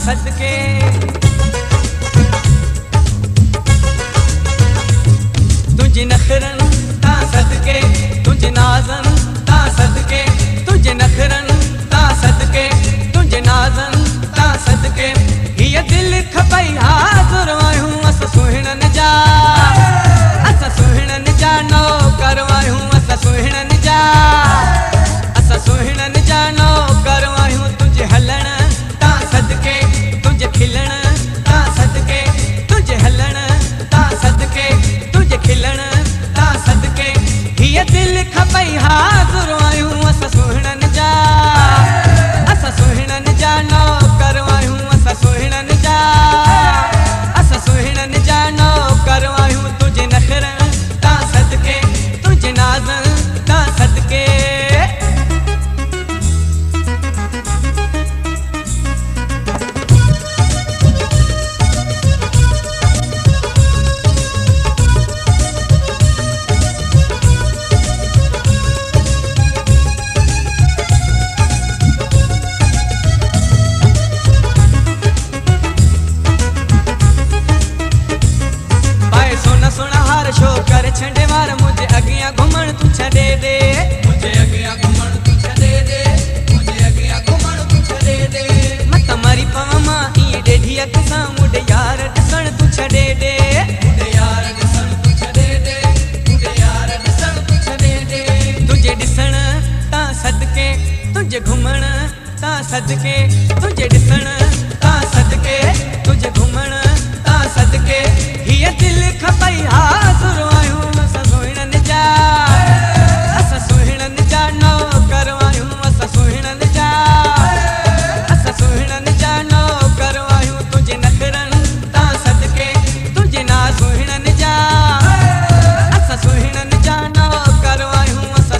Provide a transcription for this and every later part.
सदके तुझे नखरन ता सदके तुझे नाज़न ता सदके तुझे नखरन ता सदके तुझे नाज़न ता सदके ये दिल खपई हाज़ुर आयूं अस सुहिणन जा नो करवायूं अस सुहिणन जा नो करवायूं तुझे हलण ता सदके तुझे खिलण ता सदके तुझे हलण ता सदके तुझे खिलण ता सदके ये दिल खपई हाज़ुर आयूं अस सुहिणन जा नो करवायूं अस सुहिणन जा नो करवायूं तुझे नखरन ता सदके तुझे नाज़न ता सदके शो कर छंडे वार मुझे अगिया घुमण तू छडे दे मुझे अगिया घुमण तू छडे दे मुझे अगिया घुमण तू छडे दे मत मारी पामा ई डेढिया कसा मुडे यार दिसण तू छडे दे मुडे यार दिसण तू छडे दे मुडे यार दिसण तू छडे दे तुझे दिसण ता सदके तुझे घुमण ता सदके तुझे दिसण ता सदके तुझे घुमण ता सदके ये दिल खपई हाज़ुर आयूं अस सुहिणन जा नो करवायूं अस सुहिणन जा नो करवायूं तुझे नखरन ता सदके तुझे ना सुहिणन जा नो करवायूं अस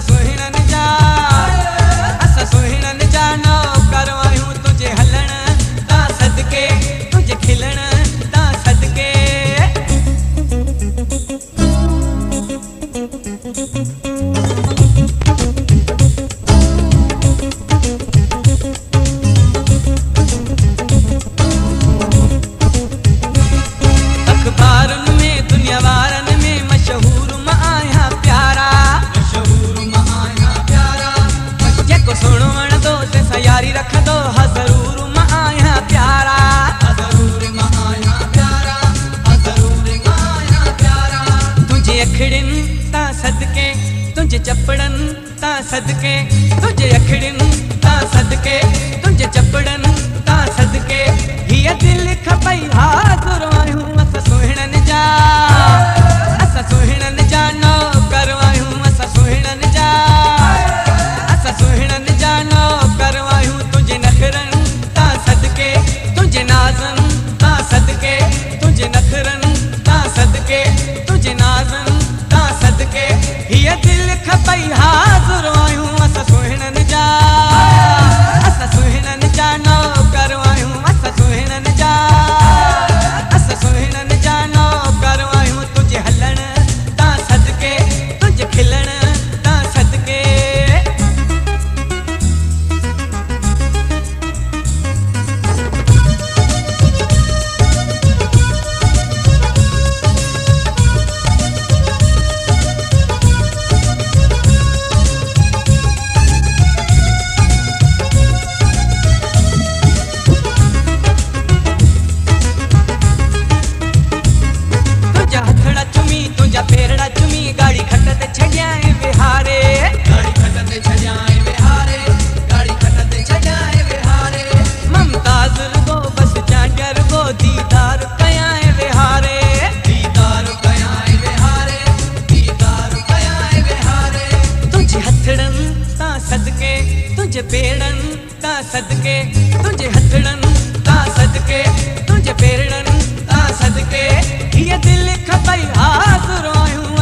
सुहिणन जा नो करवायूं तुझे हलण ता सदके तुझे खिलण ता सदके अखबारन में दुनिया वारन में मशहूर मां आया प्यारा जेको सुणो वण दो ते यारी रख दो हज़रूर मां आया प्यारा तुझे अखड़िन ता सदके तुझे चपड़न ता सदके तुझे अखड़िन ता सदके तुझे चपड़न ता सदके ये दिल खपई हाज़ुर आयूं अस सुहिणन जा नो करवायूं अस सुहिणन जा नो करवायूं तुझे नखरन ता सदके तुझे नाज़न ता सदके तुझे नखरन ता सदके तुझे नाज़न ता सदके ये दिल खपई हाज़ुर आयूं अस सुहिणन जा नो करवायूं अस सुहिणन जा नो करवायूं तुझे हलण ता सदके तुझे खिलण ता सदके तुझा फेरड़ा चुमी गाड़ी खटते छजाए विहारे ममताज रुगो बस चांडर गो दीदार कयाए विहारे तुझे हथड़न ता सदके तुझे पेड़न ता सदके तुझे हथड़न ता सदके तुझे पेड़न ता सदके ये दिल खपई हाज़ुर आयूं